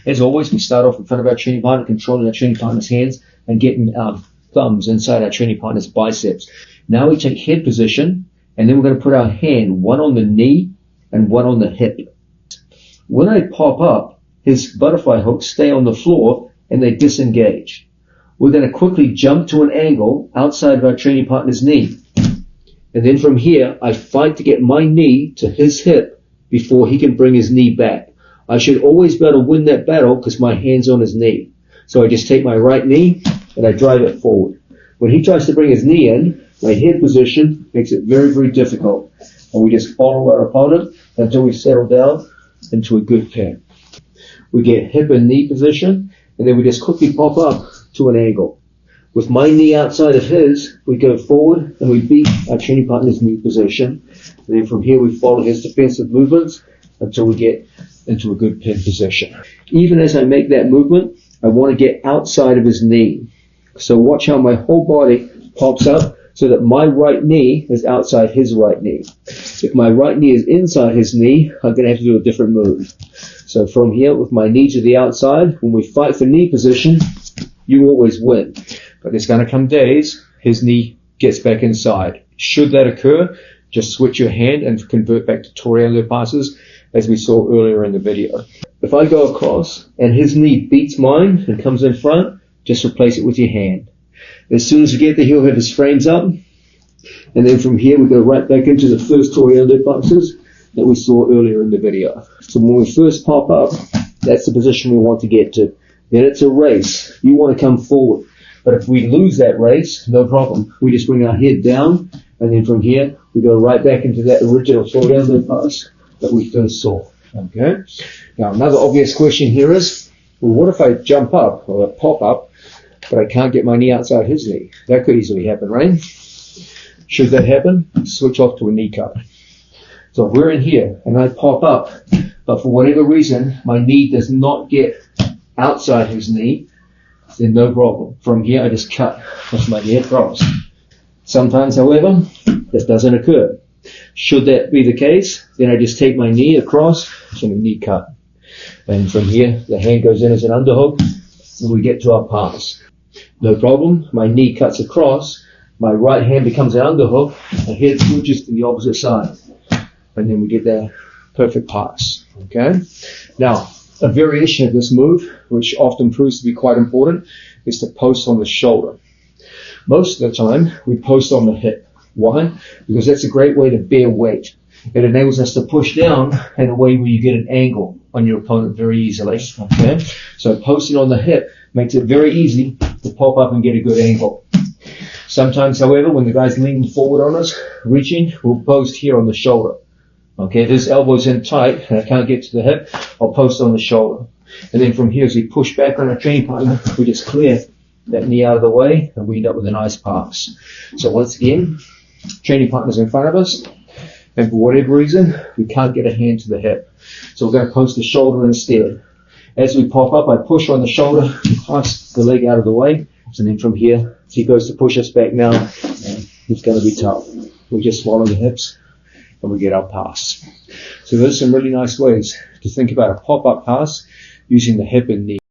As always, we start off in front of our training partner, controlling our training partner's hands and getting our thumbs inside our training partner's biceps. Now we take head position, and then we're going to put our hand, one on the knee and one on the hip. When I pop up, his butterfly hooks stay on the floor and they disengage. We're going to quickly jump to an angle outside of our training partner's knee. And then from here, I fight to get my knee to his hip before he can bring his knee back. I should always be able to win that battle because my hand's on his knee. So I just take my right knee and I drive it forward. When he tries to bring his knee in, my head position makes it very, very difficult. And we just follow our opponent until we settle down into a good pin. We get hip and knee position, and then we just quickly pop up to an angle. With my knee outside of his, we go forward and we beat our training partner's knee position. And then from here, we follow his defensive movements until we get into a good pin position. Even as I make that movement, I want to get outside of his knee. So watch how my whole body pops up so that my right knee is outside his right knee. If my right knee is inside his knee, I'm going to have to do a different move. So from here, with my knee to the outside, when we fight for knee position, you always win. But there's going to come days his knee gets back inside. Should that occur, just switch your hand and convert back to Toriano passes, as we saw earlier in the video. If I go across and his knee beats mine and comes in front, just replace it with your hand. As soon as we get there, he'll have his frames up. And then from here, we go right back into the first Toriano passes that we saw earlier in the video. So when we first pop up, that's the position we want to get to. Then it's a race. You want to come forward. But if we lose that race, no problem. We just bring our head down, and then from here, we go right back into that original Toriano pass that we first saw. Okay? Now, another obvious question here is, well, what if I jump up or pop up, but I can't get my knee outside his knee? That could easily happen, right? Should that happen, switch off to a knee cut. So if we're in here and I pop up, but for whatever reason, my knee does not get outside his knee, then no problem. From here, I just cut with my knee across. Sometimes, however, that doesn't occur. Should that be the case, then I just take my knee across and a knee cut. And from here, the hand goes in as an underhook, and we get to our pass. No problem. My knee cuts across. My right hand becomes an underhook. My head switches to the opposite side. And then we get that perfect pass. Okay? Now, a variation of this move, which often proves to be quite important, is to post on the shoulder. Most of the time, we post on the hip. Why? Because that's a great way to bear weight. It enables us to push down in a way where you get an angle on your opponent very easily. Okay? So posting on the hip makes it very easy to pop up and get a good angle. Sometimes, however, when the guy's leaning forward on us, reaching, we'll post here on the shoulder. Okay, if his elbow's in tight and I can't get to the hip, I'll post on the shoulder. And then from here, as we push back on our training partner, we just clear that knee out of the way and we end up with a nice pass. So once again, training partner's in front of us, and for whatever reason, we can't get a hand to the hip. So we're going to post the shoulder instead. As we pop up, I push on the shoulder, pass the leg out of the way, and then from here, as he goes to push us back now, it's going to be tough. We just swallow the hips, and we get our pass. So there's some really nice ways to think about a pop-up pass using the hip and knee.